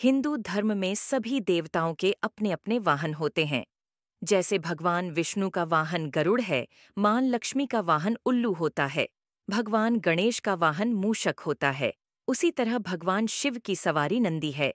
हिंदू धर्म में सभी देवताओं के अपने अपने वाहन होते हैं। जैसे भगवान विष्णु का वाहन गरुड़ है, मां लक्ष्मी का वाहन उल्लू होता है, भगवान गणेश का वाहन मूषक होता है। उसी तरह भगवान शिव की सवारी नंदी है।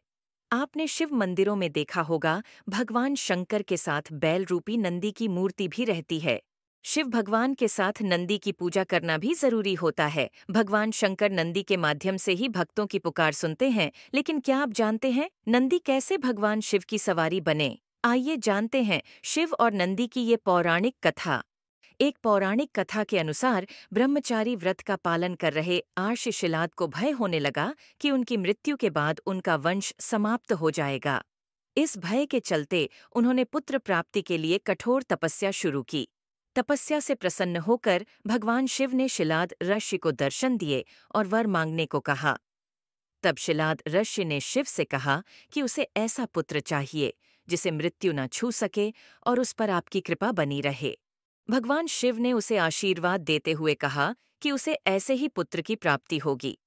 आपने शिव मंदिरों में देखा होगा, भगवान शंकर के साथ बैल रूपी नंदी की मूर्ति भी रहती है। शिव भगवान के साथ नंदी की पूजा करना भी जरूरी होता है। भगवान शंकर नंदी के माध्यम से ही भक्तों की पुकार सुनते हैं। लेकिन क्या आप जानते हैं नंदी कैसे भगवान शिव की सवारी बने? आइए जानते हैं शिव और नंदी की ये पौराणिक कथा। एक पौराणिक कथा के अनुसार ब्रह्मचारी व्रत का पालन कर रहे आर्षशिलाद को भय होने लगा कि उनकी मृत्यु के बाद उनका वंश समाप्त हो जाएगा। इस भय के चलते उन्होंने पुत्र प्राप्ति के लिए कठोर तपस्या शुरू की। तपस्या से प्रसन्न होकर भगवान शिव ने शिलाद ऋषि को दर्शन दिए और वर मांगने को कहा। तब शिलाद ऋषि ने शिव से कहा कि उसे ऐसा पुत्र चाहिए जिसे मृत्यु न छू सके और उस पर आपकी कृपा बनी रहे। भगवान शिव ने उसे आशीर्वाद देते हुए कहा कि उसे ऐसे ही पुत्र की प्राप्ति होगी।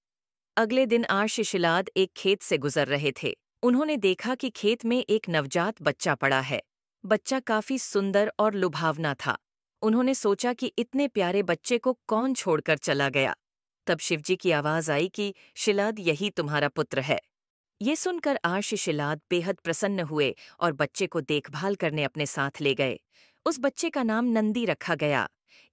अगले दिन आर्षशिलाद एक खेत से गुजर रहे थे। उन्होंने देखा कि खेत में एक नवजात बच्चा पड़ा है। बच्चा काफी सुंदर और लुभावना था। उन्होंने सोचा कि इतने प्यारे बच्चे को कौन छोड़कर चला गया। तब शिवजी की आवाज आई कि शिलाद, यही तुम्हारा पुत्र है। ये सुनकर आर्षशिलाद बेहद प्रसन्न हुए और बच्चे को देखभाल करने अपने साथ ले गए। उस बच्चे का नाम नंदी रखा गया।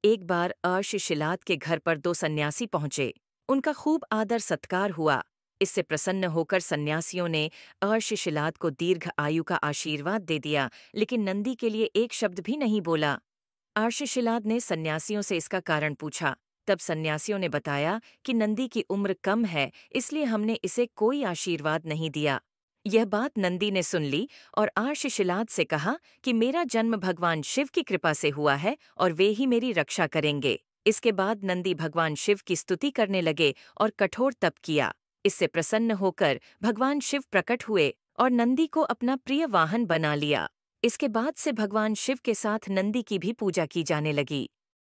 एक बार आर्षशिलाद के घर पर दो सन्यासी पहुंचे। उनका खूब आदर सत्कार हुआ। इससे प्रसन्न होकर सन्यासियों ने आर्षशिलाद को दीर्घ आयु का आशीर्वाद दे दिया, लेकिन नंदी के लिए एक शब्द भी नहीं बोला। आर्षशिलाद ने सन्यासियों से इसका कारण पूछा। तब सन्यासियों ने बताया कि नंदी की उम्र कम है, इसलिए हमने इसे कोई आशीर्वाद नहीं दिया। यह बात नंदी ने सुन ली और आर्षशिलाद से कहा कि मेरा जन्म भगवान शिव की कृपा से हुआ है और वे ही मेरी रक्षा करेंगे। इसके बाद नंदी भगवान शिव की स्तुति करने लगे और कठोर तप किया। इससे प्रसन्न होकर भगवान शिव प्रकट हुए और नंदी को अपना प्रिय वाहन बना लिया। इसके बाद से भगवान शिव के साथ नंदी की भी पूजा की जाने लगी।